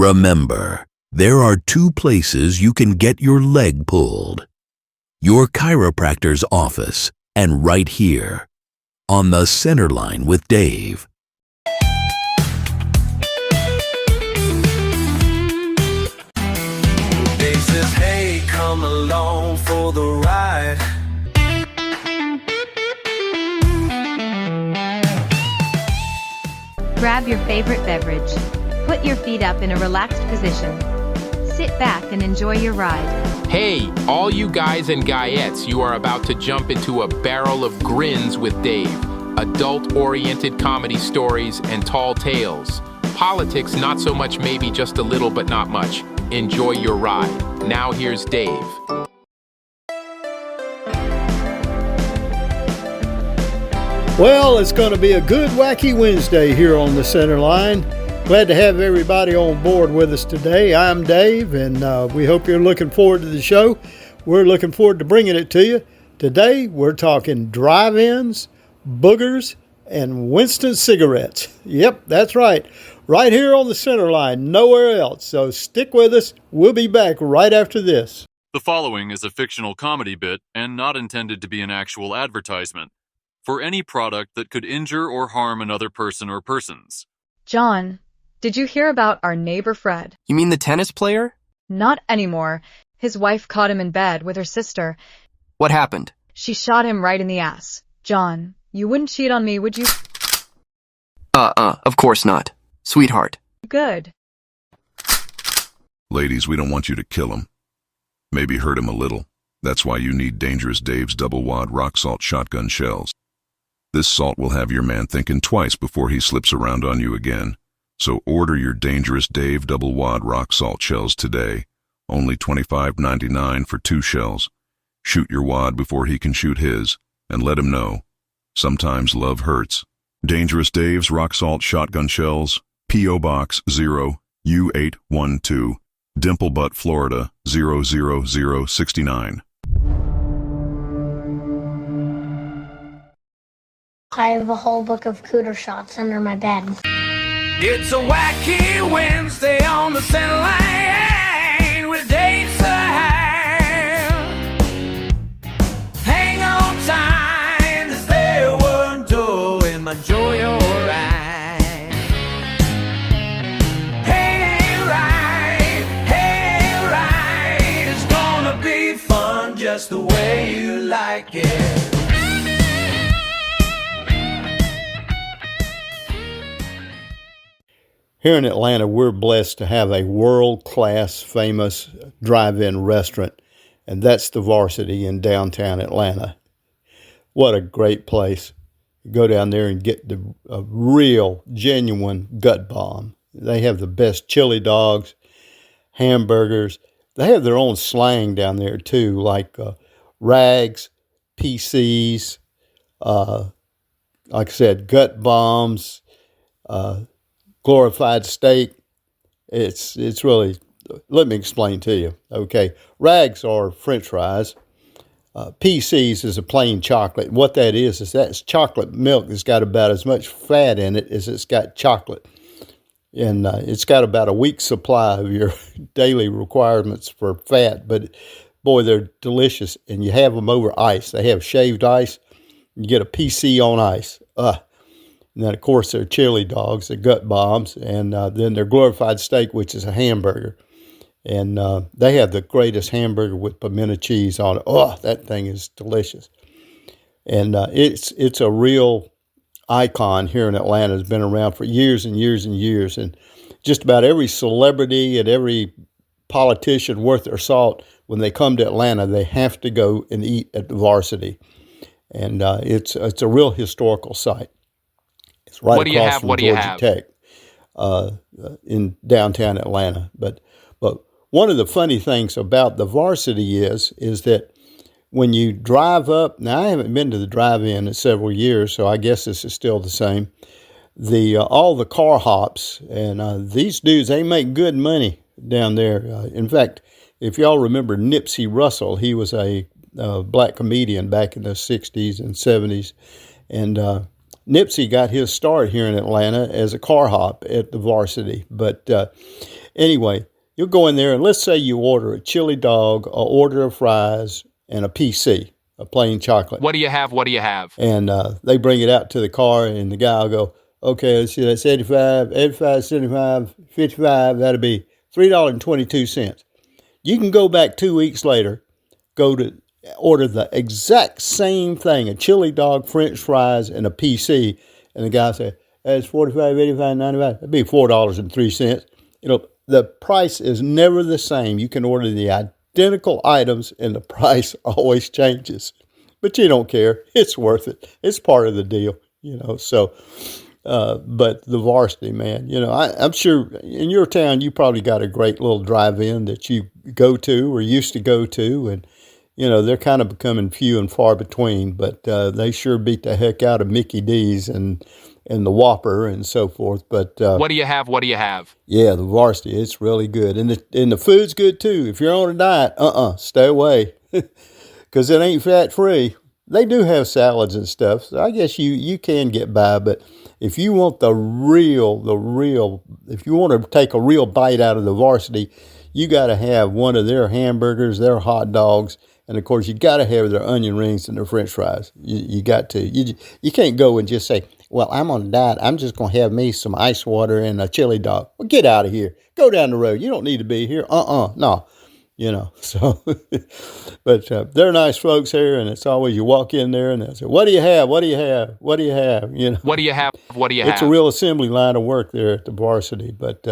Remember, there are two places you can get your leg pulled. Your chiropractor's office and right here on the Center Line with Dave. Dave says, hey, come along for the ride. Grab your favorite beverage. Put your feet up in a relaxed position. Sit back and enjoy your ride. Hey, all you guys and guyettes, you are about to jump into a barrel of grins with Dave. Adult-oriented comedy stories and tall tales. Politics, not so much, maybe just a little, but not much. Enjoy your ride. Now here's Dave. Well, it's going to be a good wacky Wednesday here on the Center Line. Glad to have everybody on board with us today. I'm Dave, and we hope you're looking forward to the show. We're looking forward to bringing it to you. Today, we're talking drive-ins, boogers, and Winston cigarettes. Yep, that's right. Right here on the Center Line, nowhere else. So stick with us. We'll be back right after this. The following is a fictional comedy bit and not intended to be an actual advertisement for any product that could injure or harm another person or persons. John, did you hear about our neighbor Fred? You mean the tennis player? Not anymore. His wife caught him in bed with her sister. What happened? She shot him right in the ass. John, you wouldn't cheat on me, would you? Of course not. Sweetheart. Good. Ladies, we don't want you to kill him. Maybe hurt him a little. That's why you need Dangerous Dave's double-wad rock salt shotgun shells. This salt will have your man thinking twice before he slips around on you again. So order your Dangerous Dave double-wad rock salt shells today. Only $25.99 for 2 shells. Shoot your wad before he can shoot his, and let him know. Sometimes love hurts. Dangerous Dave's rock salt shotgun shells, P.O. Box 0, U812, Dimple Butt, Florida 00069. I have a whole book of cooter shots under my bed. It's a wacky Wednesday on the Center Line with Dave Sahel. Hang on tight, there's there one door and enjoy your ride. Hey, right, it's gonna be fun just the way you like it. Here in Atlanta, we're blessed to have a world-class famous drive-in restaurant, and that's the Varsity in downtown Atlanta. What a great place. Go down there and get a real, genuine gut bomb. They have the best chili dogs, hamburgers. They have their own slang down there too, like rags, PCs, like I said, gut bombs, glorified steak. It's really, let me explain to you. Okay, rags are French fries. PCs is a plain chocolate. What that is that's chocolate milk that's got about as much fat in it as it's got chocolate. And it's got about a week's supply of your daily requirements for fat. But boy, they're delicious. And you have them over ice. They have shaved ice. You get a PC on ice. And then, of course, they're chili dogs, they're gut bombs, and then they're glorified steak, which is a hamburger. And they have the greatest hamburger with pimento cheese on it. Oh, that thing is delicious. And it's a real icon here in Atlanta. It's been around for years and years and years. And just about every celebrity and every politician worth their salt, when they come to Atlanta, they have to go and eat at the Varsity. And it's a real historical site. It's right across from Georgia Tech in downtown Atlanta. But one of the funny things about the Varsity is that when you drive up, now I haven't been to the drive-in in several years, so I guess this is still the same. All the car hops, and these dudes, they make good money down there. In fact, if y'all remember Nipsey Russell, he was a black comedian back in the 60s and 70s, and Nipsey got his start here in Atlanta as a car hop at the Varsity. But Anyway, you'll go in there and let's say you order a chili dog, a order of fries, and a PC, a plain chocolate. What do you have? What do you have? And they bring it out to the car, and the guy will go, okay, let's see, that's 85, 75, 55, that'll be $3.22. You can go back 2 weeks later, go to order the exact same thing, a chili dog, French fries, and a PC, and the guy say, that's 45, 85, 95, that'd be $4.03. The price is never the same. You can order the identical items, and the price always changes. But you don't care. It's worth it. It's part of the deal, so... but the Varsity, man, I'm sure in your town you probably got a great little drive-in that you go to or used to go to, and they're kind of becoming few and far between. But they sure beat the heck out of Mickey D's and the Whopper and so forth. But what do you have? What do you have? Yeah, the Varsity, it's really good, and the food's good too. If you're on a diet, stay away, because it ain't fat-free. They do have salads and stuff, so I guess you can get by, but if you want the real, if you want to take a real bite out of the Varsity, you got to have one of their hamburgers, their hot dogs, and of course you got to have their onion rings and their French fries. You got to. You can't go and just say, well, I'm on a diet. I'm just going to have me some ice water and a chili dog. Well, get out of here. Go down the road. You don't need to be here. No. So, but they're nice folks here, and it's always you walk in there and they say, what do you have? What do you have? What do you have? What do you have? What do you have? It's a real assembly line of work there at the Varsity, but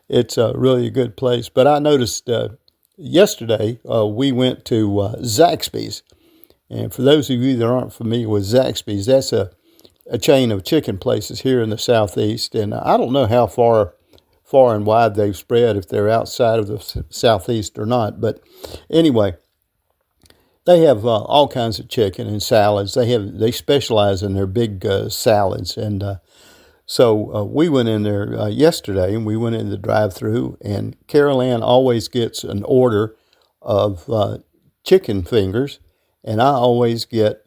it's really a good place. But I noticed yesterday we went to Zaxby's, and for those of you that aren't familiar with Zaxby's, that's a chain of chicken places here in the Southeast, and I don't know how far and wide they've spread, if they're outside of the Southeast or not. But anyway, they have all kinds of chicken and salads. They specialize in their big salads. And so we went in there yesterday, and we went in the drive-thru, and Carol Ann always gets an order of chicken fingers, and I always get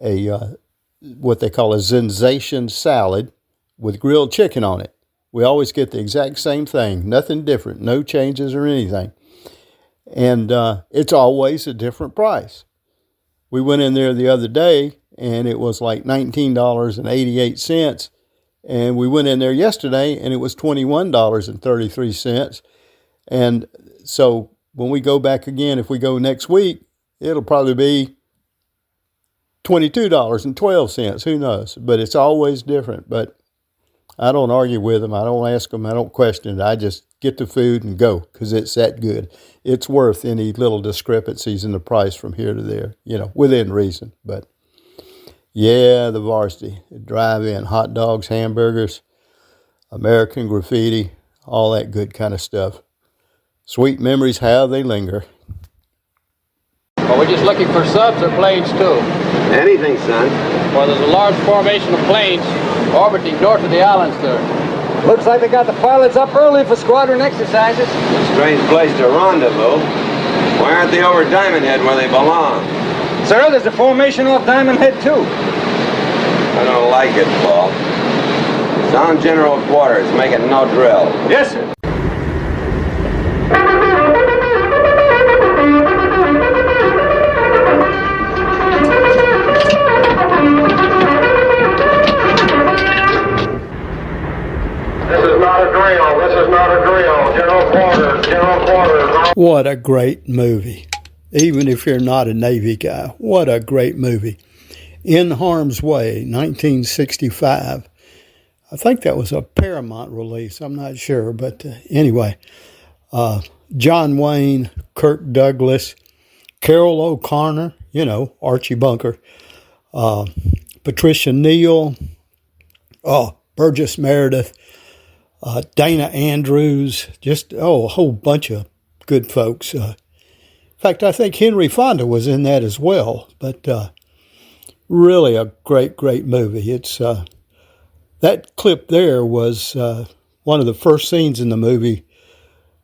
a what they call a sensation salad with grilled chicken on it. We always get the exact same thing, nothing different, no changes or anything. And it's always a different price. We went in there the other day, and it was like $19.88. And we went in there yesterday, and it was $21.33. And so when we go back again, if we go next week, it'll probably be $22.12. Who knows? But it's always different. But I don't argue with them. I don't ask them. I don't question it. I just get the food and go, because it's that good. It's worth any little discrepancies in the price from here to there, within reason. But yeah, the Varsity, drive-in, hot dogs, hamburgers, American graffiti, all that good kind of stuff. Sweet memories, how they linger. Well, we're just looking for subs or planes, too. Anything, son. Well, there's a large formation of planes orbiting north of the islands there. Looks like they got the pilots up early for squadron exercises. A strange place to rendezvous. Why aren't they over Diamond Head where they belong? Sir, there's a formation off Diamond Head, too. I don't like it, Paul. Sound General Quarters, making no drill. Yes, sir. What a great movie. Even if you're not a Navy guy, what a great movie. In Harm's Way, 1965. I think that was a Paramount release. I'm not sure. But anyway, John Wayne, Kirk Douglas, Carol O'Connor, Archie Bunker, Patricia Neal, Burgess Meredith, Dana Andrews, just, a whole bunch of good folks. In fact, I think Henry Fonda was in that as well. But really a great, great movie. It's that clip there was one of the first scenes in the movie,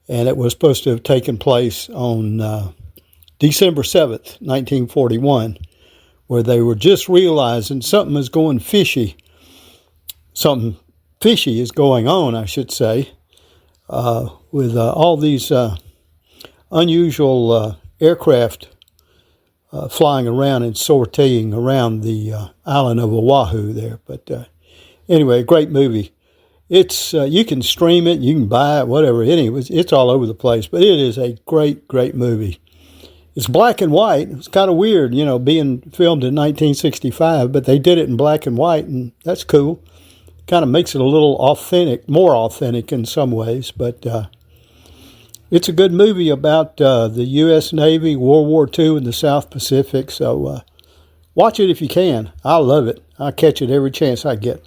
and it was supposed to have taken place on December 7th, 1941, where they were just realizing something is going fishy. Something fishy is going on, I should say. with all these unusual aircraft flying around and sortieing around the island of Oahu there. But anyway, great movie. It's you can stream it, you can buy it, whatever. Anyway, it's all over the place. But it is a great, great movie. It's black and white. It's kind of weird, being filmed in 1965, but they did it in black and white, and that's cool. Kind of makes it a little authentic, more authentic in some ways. But it's a good movie about the U.S. Navy, World War II, and the South Pacific. So watch it if you can. I love it. I catch it every chance I get.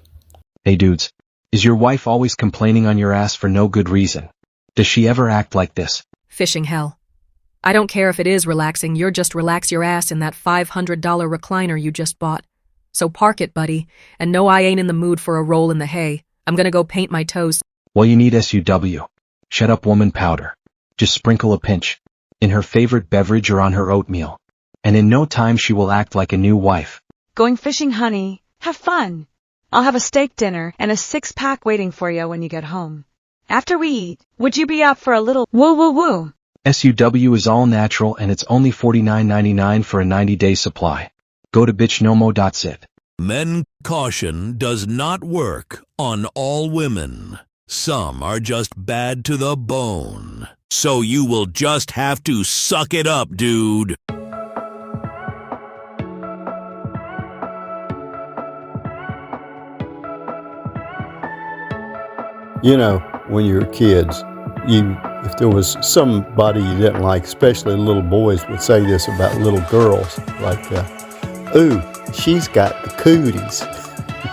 Hey dudes, is your wife always complaining on your ass for no good reason? Does she ever act like this? Fishing hell. I don't care if it is relaxing, you're just relax your ass in that $500 recliner you just bought. So park it, buddy, and no, I ain't in the mood for a roll in the hay. I'm gonna go paint my toes. Well, you need SUW. Shut up woman powder. Just sprinkle a pinch. In her favorite beverage or on her oatmeal. And in no time she will act like a new wife. Going fishing, honey. Have fun. I'll have a steak dinner and a 6-pack waiting for you when you get home. After we eat, would you be up for a little woo-woo-woo? SUW is all natural and it's only $49.99 for a 90-day supply. Go to bitchnomo.sit. Men caution does not work on all women. Some are just bad to the bone. So you will just have to suck it up, dude. When you were kids, if there was somebody you didn't like, especially little boys would say this about little girls, like, ooh, she's got the cooties.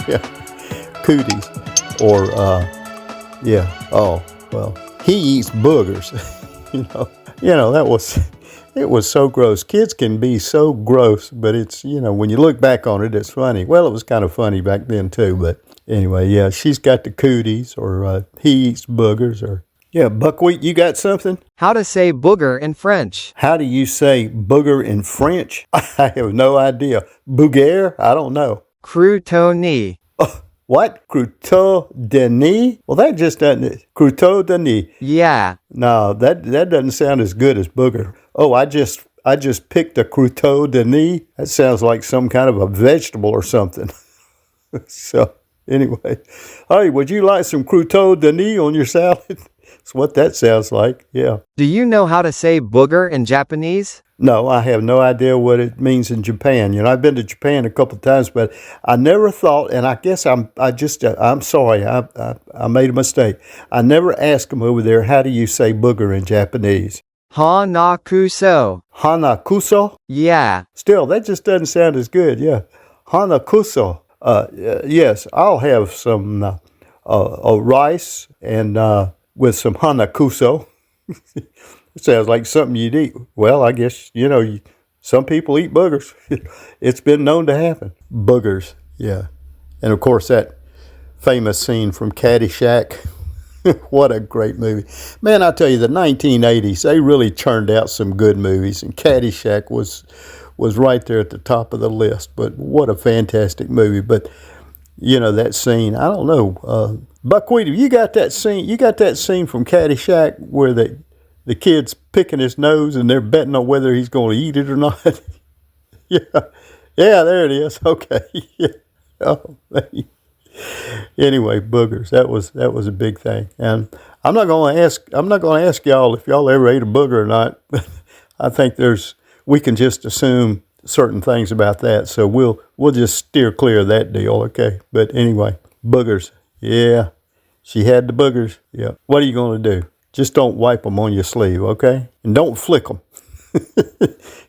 Yeah, cooties. Or, oh, well, he eats boogers. It was so gross. Kids can be so gross, but it's, when you look back on it, it's funny. Well, it was kind of funny back then too, but anyway, yeah, she's got the cooties, or he eats boogers, or, yeah, Buckwheat, you got something? How to say booger in French? How do you say booger in French? I have no idea. Bouguer? I don't know. Croutoni. Oh, what? Croutons de nez? Well, that just doesn't. Croutons de nez. Yeah. No, that doesn't sound as good as booger. Oh, I just picked a crouton de nez. That sounds like some kind of a vegetable or something. So, anyway. Hey, would you like some crouton de nez on your salad? That's what that sounds like, yeah. Do you know how to say booger in Japanese? No, I have no idea what it means in Japan. I've been to Japan a couple of times, but I never thought, and I guess I'm sorry, I made a mistake. I never asked them over there, how do you say booger in Japanese? Hanakuso. Hanakuso? Yeah. Still, that just doesn't sound as good, yeah. Hanakuso. Yes, I'll have some rice and with some hanakuso. It sounds like something you'd eat. Well, I guess, some people eat boogers. It's been known to happen. Boogers, yeah. And of course, that famous scene from Caddyshack. What a great movie. Man, I tell you, the 1980s, they really churned out some good movies, and Caddyshack was right there at the top of the list. But what a fantastic movie. But, that scene, I don't know. Buckwheat, you got that scene? You got that scene from Caddyshack where the kid's picking his nose and they're betting on whether he's going to eat it or not? Yeah, there it is. Okay. Yeah. Oh, man. Anyway, boogers. That was a big thing, and I'm not going to ask y'all if y'all ever ate a booger or not. I think we can just assume certain things about that, so we'll just steer clear of that deal, okay? But anyway, boogers. Yeah, she had the boogers. Yeah. What are you going to do? Just don't wipe them on your sleeve, okay? And don't flick them.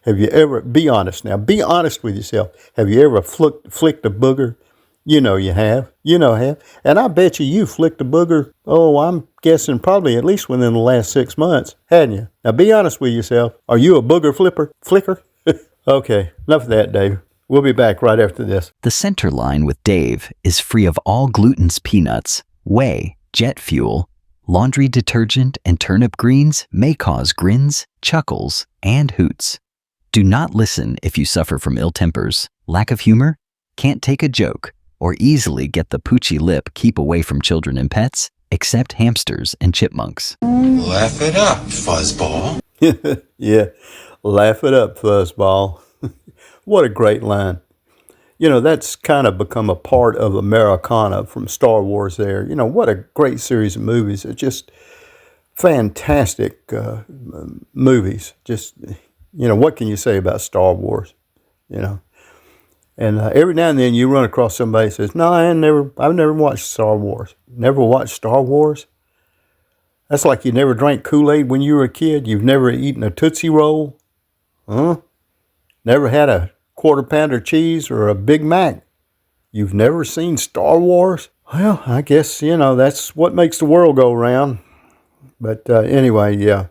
Have you ever, be honest now, be honest with yourself. Have you ever flicked a booger? You know you have. And I bet you flicked a booger, I'm guessing probably at least within the last 6 months, hadn't you? Now be honest with yourself. Are you a booger flicker? Okay, enough of that, Dave. We'll be back right after this. The Center Line with Dave is free of all gluten's peanuts, whey, jet fuel, laundry detergent, and turnip greens may cause grins, chuckles, and hoots. Do not listen if you suffer from ill tempers, lack of humor, can't take a joke, or easily get the poochy lip. Keep away from children and pets. except hamsters and chipmunks. Laugh it up, fuzzball. Yeah, laugh it up, fuzzball. What a great line. You know, that's kind of become a part of Americana from Star Wars there. You know, what a great series of movies. It's just fantastic movies. Just, you know, what can you say about Star Wars? You know, and every now and then you run across somebody who says, no, I've never watched Star Wars. Never watched Star Wars? That's like you never drank Kool-Aid when you were a kid. You've never eaten a Tootsie Roll. Huh? Never had a quarter pounder cheese or a Big Mac. You've never seen Star Wars? Well, I guess, you know, that's what makes the world go round. But anyway, yeah,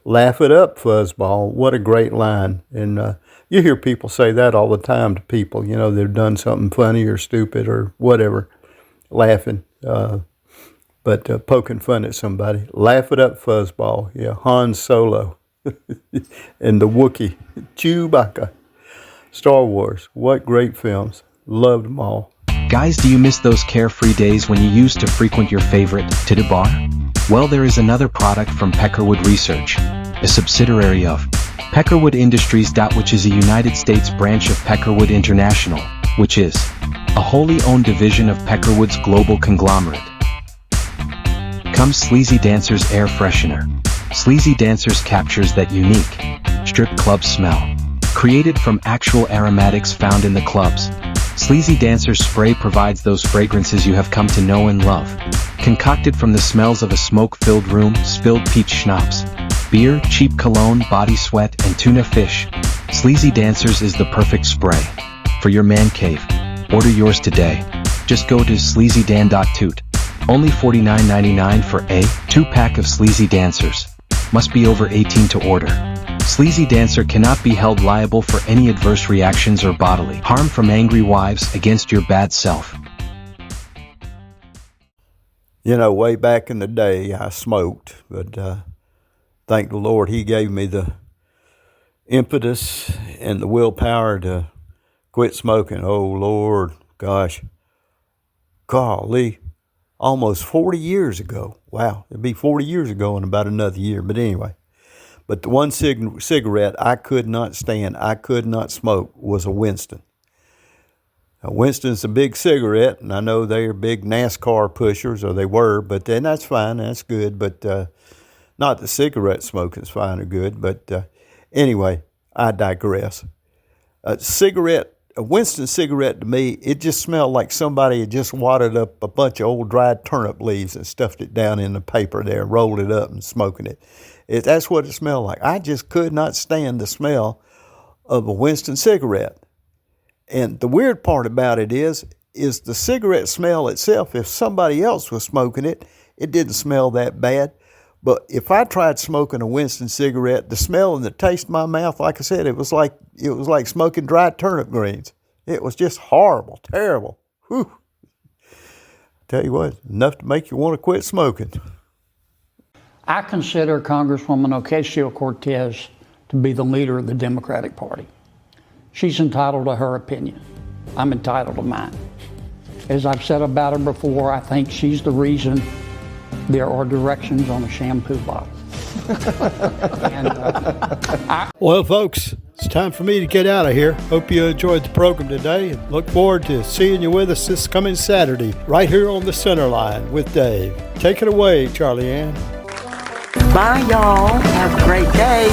laugh it up, fuzzball. What a great line. And you hear people say that all the time to people. You know, they've done something funny or stupid or whatever, laughing. But poking fun at somebody. Laugh it up, fuzzball. Yeah, Han Solo and the Wookiee, Chewbacca. Star Wars, what great films. Loved them all. Guys, do you miss those carefree days when you used to frequent your favorite titty bar? Well, there is another product from Peckerwood Research, a subsidiary of Peckerwood Industries. Which is a United States branch of Peckerwood International, which is a wholly owned division of Peckerwood's global conglomerate. Comes Sleazy Dancers Air Freshener. Sleazy Dancers captures that unique strip club smell. Created from actual aromatics found in the clubs, Sleazy Dancers Spray provides those fragrances you have come to know and love. Concocted from the smells of a smoke-filled room, spilled peach schnapps, beer, cheap cologne, body sweat, and tuna fish, Sleazy Dancers is the perfect spray for your man cave. Order yours today. Just go to sleazydan.toot. Only $49.99 for a 2-pack of Sleazy Dancers. Must be over 18 to order. Sleazy Dancer cannot be held liable for any adverse reactions or bodily harm from angry wives against your bad self. You know, way back in the day, I smoked, but thank the Lord He gave me the impetus and the willpower to quit smoking. Oh, Lord, gosh, golly, almost 40 years ago. Wow, it'd be 40 years ago in about another year, but anyway. But the one cigarette I could not stand, I could not smoke, was a Winston. Now, Winston's a big cigarette, and I know they're big NASCAR pushers, or they were, but then that's fine, that's good. But not the cigarette smoking's fine or good. But anyway, I digress. A Winston cigarette to me, it just smelled like somebody had just wadded up a bunch of old dried turnip leaves and stuffed it down in the paper there, rolled it up and smoking it. That's what it smelled like. I just could not stand the smell of a Winston cigarette. And the weird part about it is the cigarette smell itself. If somebody else was smoking it, it didn't smell that bad. But if I tried smoking a Winston cigarette, the smell and the taste in my mouth, like I said, it was like smoking dried turnip greens. It was just horrible, terrible. Whew. Tell you what, enough to make you want to quit smoking. I consider Congresswoman Ocasio-Cortez to be the leader of the Democratic Party. She's entitled to her opinion. I'm entitled to mine. As I've said about her before, I think she's the reason there are directions on a shampoo bottle. Well, folks, it's time for me to get out of here. Hope you enjoyed the program today, and look forward to seeing you with us this coming Saturday, right here on the Center Line with Dave. Take it away, Charlie Ann. Bye, y'all. Have a great day.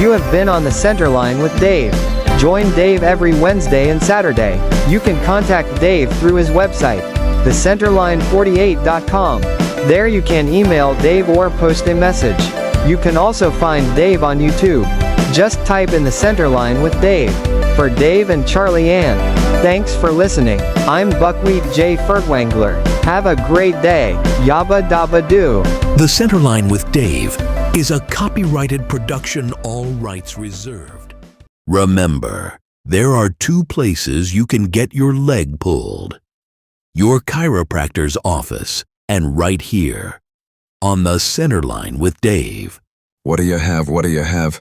You have been on the Center Line with Dave. Join Dave every Wednesday and Saturday. You can contact Dave through his website, thecenterline48.com. There you can email Dave or post a message. You can also find Dave on YouTube. Just type in the Center Line with Dave. For Dave and Charlie Ann, thanks for listening. I'm Buckwheat J. Furtwangler. Have a great day. Yabba dabba doo. The Center Line with Dave is a copyrighted production, all rights reserved. Remember, there are two places you can get your leg pulled. Your chiropractor's office and right here on the Center Line with Dave. What do you have? What do you have?